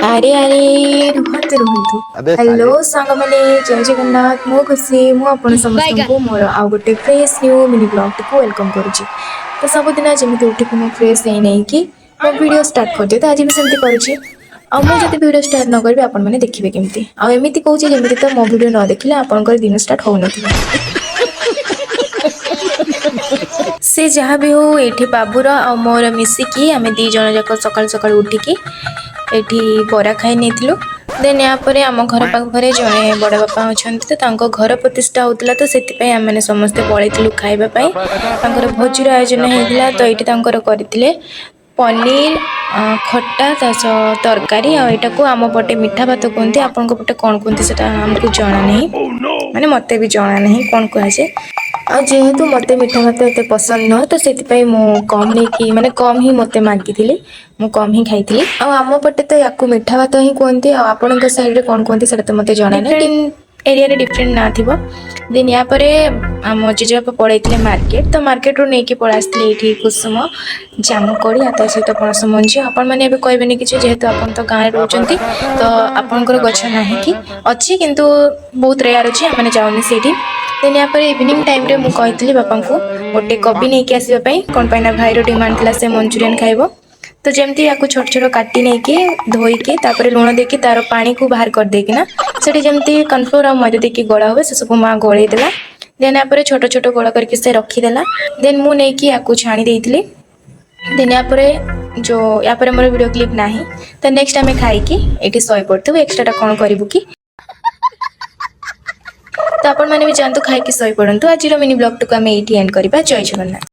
अरे अरे रुहतु रुहतु अबे हेलो साले सांग मैंने जय जगन्नाथ मो खुशी मु आपण समस्त को मोर आ गोटे फ्रेश न्यू मिनी ब्लॉग को वेलकम करुच्ची। तो सबुदिन जमी उठिक मु फ्रेश नहीं कि मो वीडियो स्टार्ट कर दिए तो आज भी सेमती करुच्ची। आ मुझे वीडियो स्टार्ट न करी आपण मैंने देखिए केमती आमती कौन जमी तो मो वीडियो न देखिले आपंकर दिन स्टार्ट हो से जहाँ भी हो ये बाबूर आ मोर मिसिकी आम दी जन जाक सकाल सकाल उठिकी एठी बरा खाई नहीं देन यापर आम घर पाखे जड़े बड़ बापा अच्छा तो घर प्रतिष्ठा होता तो से आम मैंने समस्ते पलू खावाई भोजर आयोजन होता तो ये करते पनीर खट्टा तरकारी आईटा को आम पटे मिठा भात कहते आपण पटे कौन कहते से आमको जना नहीं माने मत भी जना नहीं कौन कहुए आ जेहेतु मत मीठा भात एत पसंद नुह तो से कम नहीं माने कम ही मत मागिली मु कम ही खाई आम पटे तो या मीठा भात ही कहते आपण साइड में कौन कहते तो मत जना नहीं एरिया रे डिफरेंट ना थी देन या पर आम जेजेबापा पड़े मार्केट तो मार्केट रू नहीं पड़ा आसते कुसुम जामुकोड़ी आता सहित पणस मंजी आपण मैंने कहबेनि कि जेहेतु आप तो गाँव रोचंती तो आपंकर गछ ना कि अच्छी किंतु बहुत रेयर अच्छी आम जाऊनी से देन या पर इवनिंग टाइम रे मुझे कही बापा को गोटे कबी नहीं कि आसवाई कौन पाई भाईर डिमांड था से मंचूरियन खाइब तो जमती या छोट छोट काटी नहीं धोईकी लुण देकी तार पानी को बाहर कर देकिना से जमती कनफ्लोर आ मैदा देकी गला हुए से सब माँ गलई देला देन या छोट छोट गोल करके से रखीदेला देन मु नहीं या छाणी देती देन या जो या मोर वीडियो क्लिप ना तो नेक्स्ट आम खाई ये शई पड़ू एक्सट्रा कौन करूँ कि तो आपण मैंने भी जानतु खाई शई पड़ू आज मिनी ब्लॉग को आम ये एंड करवा जय जगन्नाथ।